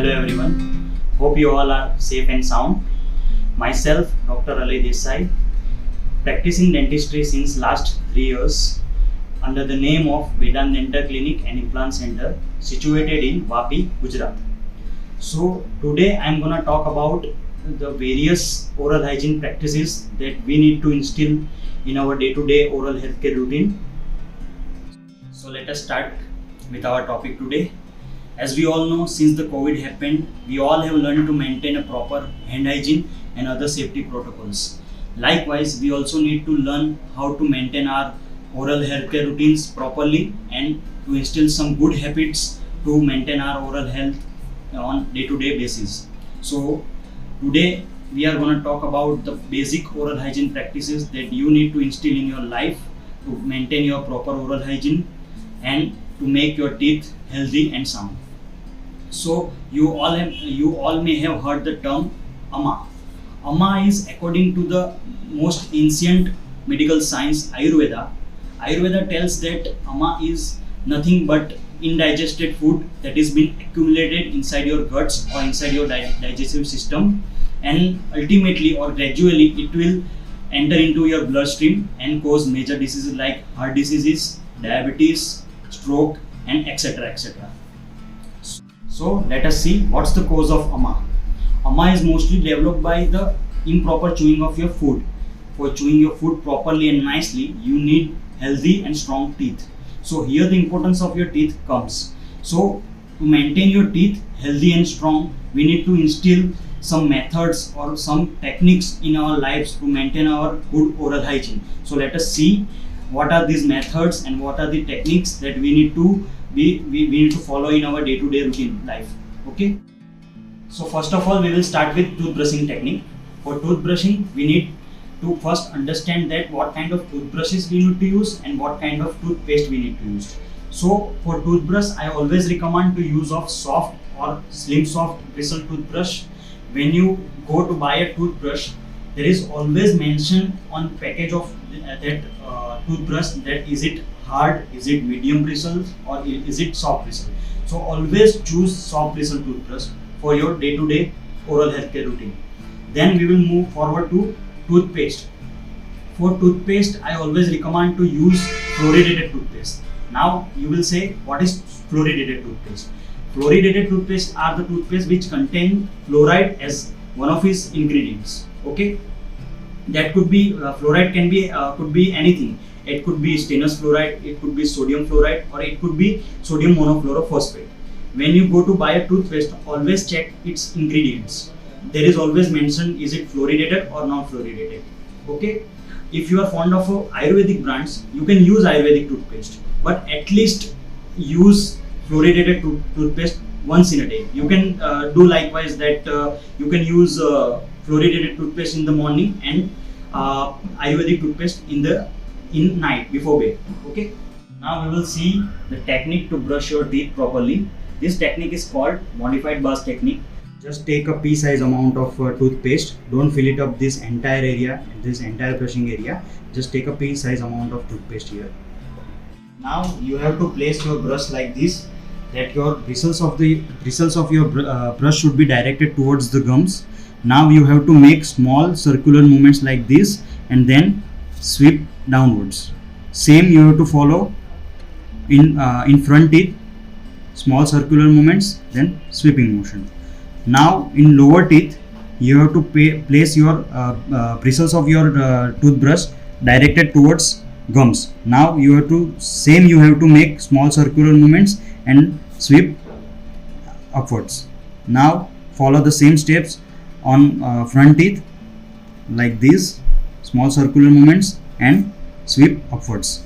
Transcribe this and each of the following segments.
Hello everyone. Hope you all are safe and sound. Myself, Dr. Alay Desai, practicing dentistry since last 3 years under the name of Vedant Dental Clinic and Implant Center situated in Vapi, Gujarat. So today I am gonna talk about the various oral hygiene practices that we need to instill in our day-to-day oral healthcare routine. So let us start with our topic today. As we all know, since the COVID happened, we all have learned to maintain a proper hand hygiene and other safety protocols. Likewise, we also need to learn how to maintain our oral healthcare routines properly and to instill some good habits to maintain our oral health on day-to-day basis. So today we are going to talk about the basic oral hygiene practices that you need to instill in your life to maintain your proper oral hygiene and to make your teeth healthy and sound. So you all may have heard the term AMA. AMA is according to the most ancient medical science Ayurveda. Ayurveda tells that AMA is nothing but indigested food that is being accumulated inside your guts or inside your digestive system, and ultimately or gradually it will enter into your bloodstream and cause major diseases like heart diseases, diabetes, stroke, and etc. etc. So let us see what's the cause of AMA. AMA is mostly developed by the improper chewing of your food. For chewing your food properly and nicely, you need healthy and strong teeth. So here the importance of your teeth comes. So to maintain your teeth healthy and strong, we need to instill some methods or some techniques in our lives to maintain our good oral hygiene. So let us see what are these methods and what are the techniques that we need to follow in our day-to-day routine life. Okay. So first of all, we will start with toothbrushing technique. For toothbrushing, we need to first understand that what kind of toothbrushes we need to use and what kind of toothpaste we need to use. So for toothbrush, I always recommend to use of soft or slim soft bristle toothbrush. When you go to buy a toothbrush, there is always mention on package of that toothbrush that is it hard, is it medium bristle, or is it soft bristle. So always choose soft bristle toothbrush for your day-to-day oral healthcare routine. Then we will move forward to toothpaste. For toothpaste, I always recommend to use fluoridated toothpaste. Now you will say, what is fluoridated toothpaste? Fluoridated toothpaste are the toothpaste which contain fluoride as one of its ingredients. Okay, that could be fluoride could be anything. It could be stannous fluoride, it could be sodium fluoride, or it could be sodium monofluorophosphate. When you go to buy a toothpaste, always check its ingredients. There is always mentioned is it fluoridated or non fluoridated. Okay, if you are fond of Ayurvedic brands, you can use Ayurvedic toothpaste, but at least use fluoridated toothpaste once in a day. You can do likewise that you can use fluoridated toothpaste in the morning and Ayurvedic toothpaste in night before bed. Okay. Now we will see the technique to brush your teeth properly. This technique is called modified bars technique. Just take a pea-size amount of toothpaste. Don't fill it up this entire area, this entire brushing area. Just take a pea-size amount of toothpaste here. Now you have to place your brush like this, that your bristles of your brush should be directed towards the gums. Now you have to make small circular movements like this and then sweep downwards. Same you have to follow in front teeth, small circular movements, then sweeping motion. Now in lower teeth, you have to place your bristles of your toothbrush directed towards gums. Now you have to make small circular movements and sweep upwards. Now follow the same steps on front teeth like these, small circular movements and sweep upwards.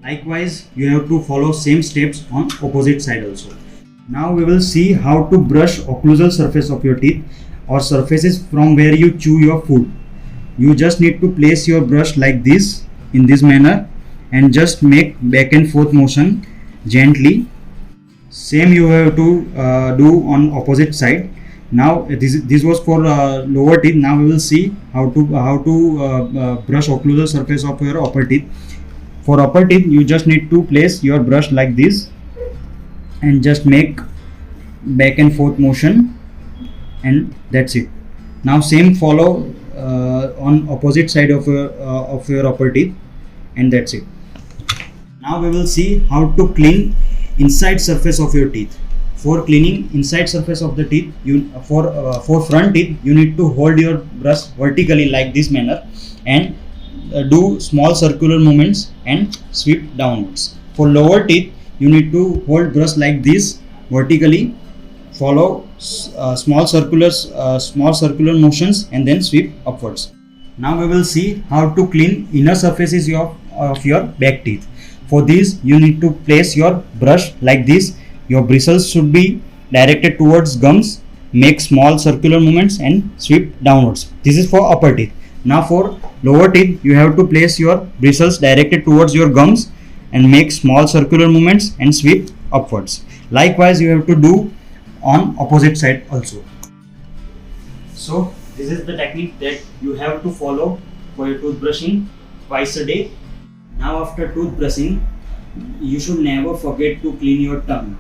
Likewise, you have to follow same steps on opposite side also. Now we will see how to brush occlusal surface of your teeth or surfaces from where you chew your food. You just need to place your brush like this, in this manner, and just make back and forth motion gently. Same you have to do on opposite side. Now this was for lower teeth. Now we will see how to brush occlusal surface of your upper teeth. For upper teeth, you just need to place your brush like this and just make back and forth motion and that's it. Now same follow on opposite side of your upper teeth, and that's it. Now we will see how to clean inside surface of your teeth. For cleaning inside surface of the teeth, for front teeth you need to hold your brush vertically like this manner, and do small circular movements and sweep downwards. For lower teeth you need to hold brush like this vertically, follow small circular motions, and then sweep upwards. Now we will see how to clean inner surfaces of your back teeth. For this you need to place your brush like this. Your bristles should be directed towards gums. Make small circular movements and sweep downwards. This is for upper teeth. Now for lower teeth you have to place your bristles directed towards your gums and make small circular movements and sweep upwards. Likewise you have to do on opposite side also. So this is the technique that you have to follow for your toothbrushing twice a day. Now after toothbrushing, you should never forget to clean your tongue.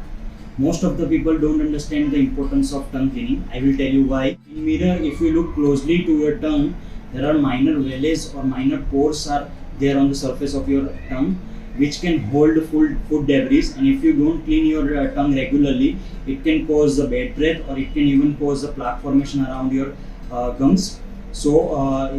Most of the people don't understand the importance of tongue cleaning. I will tell you why. In mirror, if you look closely to your tongue, there are minor valleys or minor pores are there on the surface of your tongue, which can hold food debris, and if you don't clean your tongue regularly, it can cause a bad breath, or it can even cause a plaque formation around your gums. So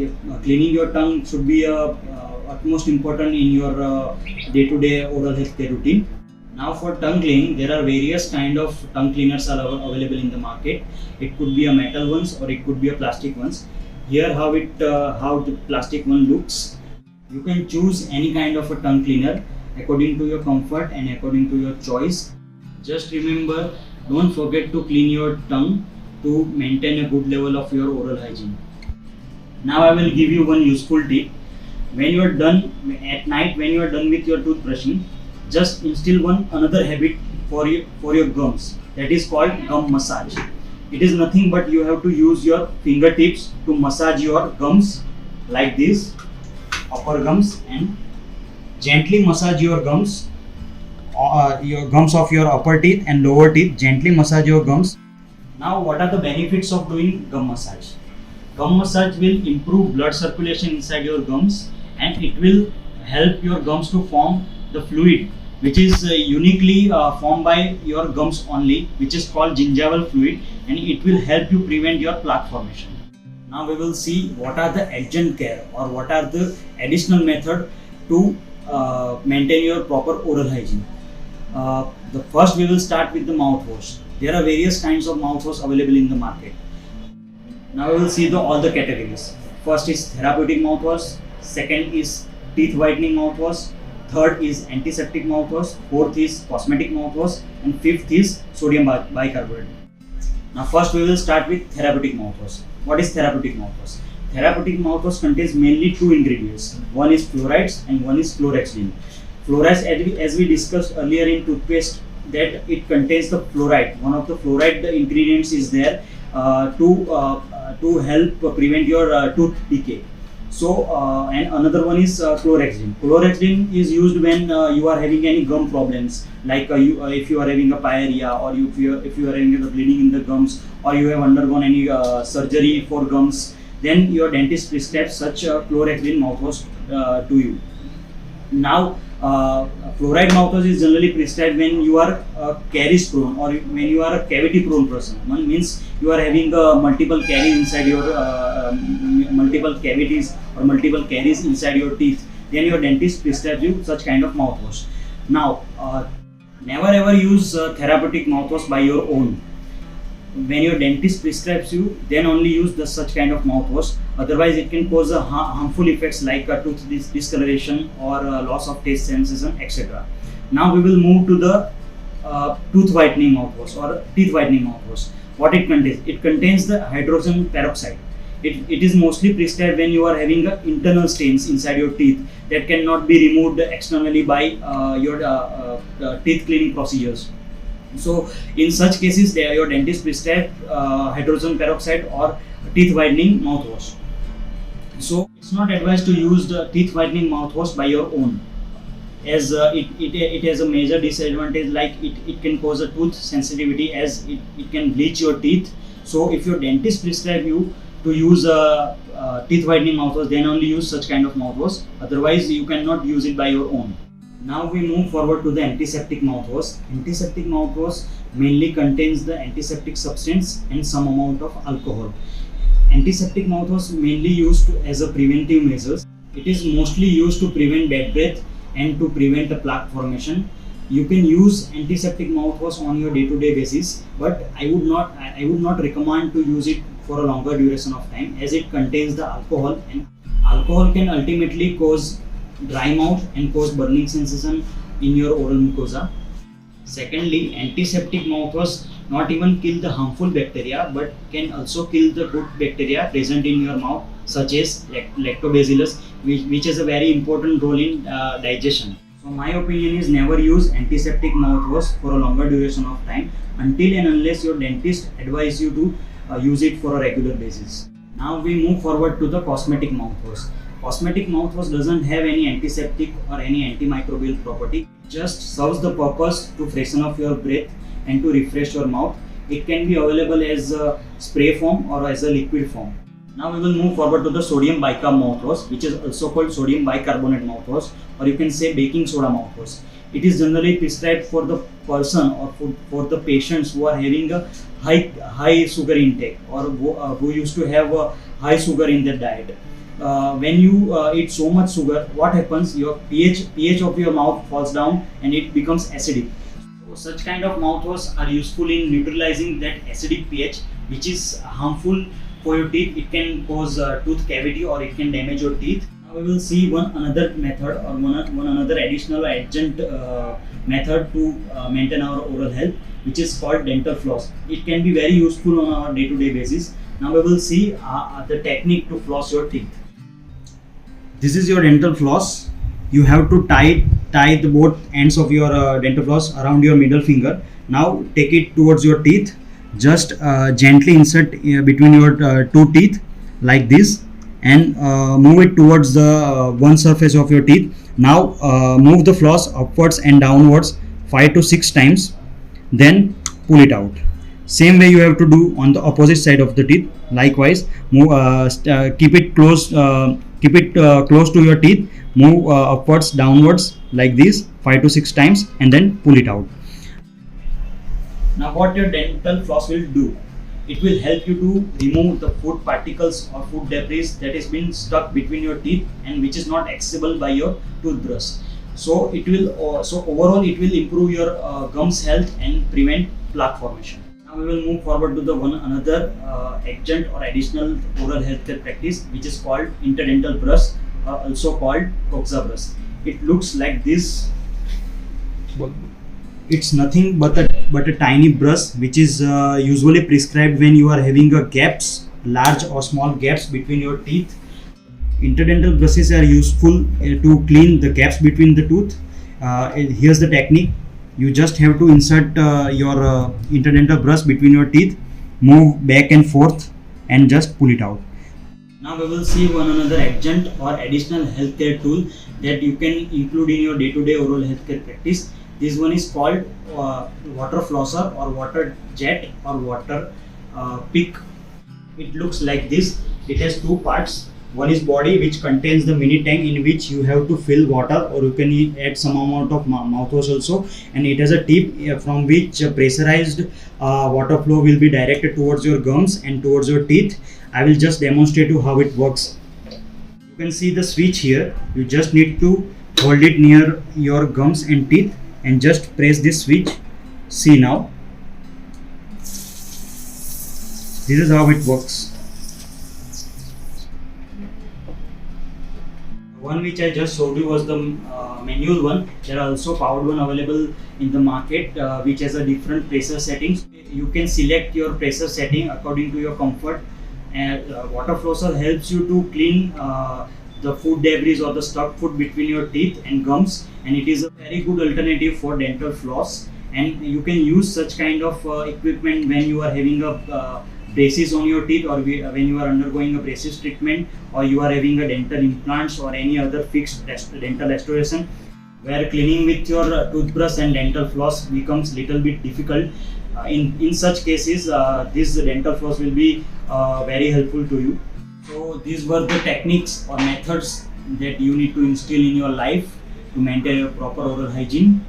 cleaning your tongue should be utmost important in your day-to-day oral health care routine. Now for tongue cleaning, there are various kind of tongue cleaners are available in the market. It could be a metal ones or it could be a plastic ones. Here how the plastic one looks. You can choose any kind of a tongue cleaner according to your comfort and according to your choice. Just remember, don't forget to clean your tongue to maintain a good level of your oral hygiene. Now I will give you one useful tip. When you are done at night, when you are done with your toothbrushing, just instill another habit for your gums. That is called gum massage. It is nothing but you have to use your fingertips to massage your gums like this, upper gums, and gently massage your gums of your upper teeth and lower teeth. Gently massage your gums. Now what are the benefits of doing gum massage? Gum massage will improve blood circulation inside your gums, and it will help your gums to form the fluid which is uniquely formed by your gums only, which is called gingival fluid, and it will help you prevent your plaque formation. Now we will see what are the adjunct care or what are the additional method to maintain your proper oral hygiene. The first we will start with the mouthwash. There are various kinds of mouthwash available in the market. Now we will see all the categories. First is therapeutic mouthwash, second is teeth whitening mouthwash, third is antiseptic mouthwash, fourth is cosmetic mouthwash, and fifth is sodium bicarbonate. Now first we will start with therapeutic mouthwash. What is therapeutic mouthwash? Therapeutic mouthwash contains mainly two ingredients. One is fluorides and one is chlorhexidine. Fluorides, as we discussed earlier in toothpaste, that it contains the fluoride. One of the fluoride ingredients is there to help prevent your tooth decay. So and another one is chlorhexidine. Chlorhexidine is used when you are having any gum problems, like if you are having a pyorrhea, or if you are having the bleeding in the gums, or you have undergone any surgery for gums, then your dentist prescribes such chlorhexidine mouthwash to you. Now fluoride mouthwash is generally prescribed when you are caries prone, or when you are a cavity prone person. One means you are having multiple caries inside your multiple cavities or multiple caries inside your teeth. Then your dentist prescribes you such kind of mouthwash. Now never ever use therapeutic mouthwash by your own. When your dentist prescribes you, then only use such kind of mouthwash. Otherwise it can cause harmful effects like tooth discoloration or loss of taste sensation, etc. Now we will move to the tooth whitening mouthwash or teeth whitening mouthwash. What it contains? It contains the hydrogen peroxide. It is mostly prescribed when you are having internal stains inside your teeth that cannot be removed externally by your teeth cleaning procedures. So in such cases, your dentist prescribes hydrogen peroxide or teeth whitening mouthwash. So it's not advised to use the teeth whitening mouthwash by your own. as it has a major disadvantage, like it can cause a tooth sensitivity, as it can bleach your teeth. So if your dentist prescribe you to use a teeth whitening mouthwash, then only use such kind of mouthwash, otherwise you cannot use it by your own. Now we move forward to the antiseptic mouthwash. Antiseptic mouthwash mainly contains the antiseptic substance and some amount of alcohol. Antiseptic mouthwash mainly used as a preventive measures. It is mostly used to prevent bad breath and to prevent a plaque formation. You can use antiseptic mouthwash on your day-to-day basis, but I would not recommend to use it for a longer duration of time, as it contains the alcohol, and alcohol can ultimately cause dry mouth and cause burning sensation in your oral mucosa. Secondly, antiseptic mouthwash not even kill the harmful bacteria, but can also kill the good bacteria present in your mouth, such as lactobacillus, which has a very important role in digestion. So my opinion is, never use antiseptic mouthwash for a longer duration of time until and unless your dentist advise you to use it for a regular basis. Now we move forward to the cosmetic mouthwash. Cosmetic mouthwash doesn't have any antiseptic or any antimicrobial property. It just serves the purpose to freshen up your breath and to refresh your mouth. It can be available as a spray form or as a liquid form. Now we will move forward to the sodium bicarb mouthwash, which is also called sodium bicarbonate mouthwash, or you can say baking soda mouthwash. It is generally prescribed for the person or for the patients who are having a high sugar intake, or who used to have a high sugar in their diet. When you eat so much sugar, what happens? Your pH of your mouth falls down and it becomes acidic. So such kind of mouthwash are useful in neutralizing that acidic pH, which is harmful for your teeth. It can cause tooth cavity or it can damage your teeth. Now we will see one another method, or one another additional adjunct method to maintain our oral health, which is called dental floss. It can be very useful on our day-to-day basis. Now we will see the technique to floss your teeth. This is your dental floss. You have to tie the both ends of your dental floss around your middle finger. Now take it towards your teeth. Just gently insert between your two teeth like this, and move it towards the one surface of your teeth. Now move the floss upwards and downwards 5 to 6 times, then pull it out. Same way you have to do on the opposite side of the teeth. Likewise, move, keep it close to your teeth. Move upwards, downwards like this 5 to 6 times, and then pull it out. Now what your dental floss will do? It will help you to remove the food particles or food debris that has been stuck between your teeth and which is not accessible by your toothbrush. So it will overall it will improve your gums health and prevent plaque formation. Now we will move forward to the another adjunct or additional oral healthcare practice, which is called interdental brush, or also called coxa brush. It looks like this. It's nothing but a tiny brush, which is usually prescribed when you are having large or small gaps between your teeth. Interdental brushes are useful to clean the gaps between the tooth. Here's the technique. You just have to insert your interdental brush between your teeth, move back and forth, and just pull it out. Now we will see one another adjunct or additional healthcare tool that you can include in your day-to-day oral healthcare practice. This one is called water flosser or water jet or water pick. It looks like this. It has two parts. One is body, which contains the mini tank in which you have to fill water, or you can add some amount of mouthwash also, and it has a tip from which pressurized water flow will be directed towards your gums and towards your teeth. I will just demonstrate you how it works. You can see the switch here. You just need to hold it near your gums and teeth and just press this switch. See now. This is how it works. One which I just showed you was the manual one. There are also powered one available in the market, which has a different pressure settings. You can select your pressure setting according to your comfort. And water flosser helps you to clean the food debris or the stuck food between your teeth and gums, and it is a very good alternative for dental floss. And you can use such kind of equipment when you are having a braces on your teeth, or when you are undergoing a braces treatment, or you are having a dental implants or any other fixed dental restoration. where cleaning with your toothbrush and dental floss becomes little bit difficult. In such cases, this dental floss will be very helpful to you. So these were the techniques or methods that you need to instill in your life to maintain your proper oral hygiene.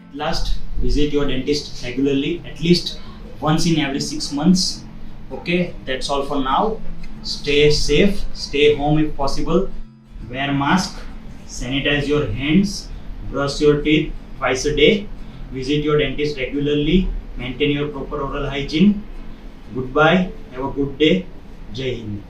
At last, visit your dentist regularly, at least once in every 6 months. Okay, that's all for now. Stay safe, stay home if possible, wear mask, sanitize your hands, brush your teeth twice a day, visit your dentist regularly, maintain your proper oral hygiene. Goodbye, have a good day. Jai Hind.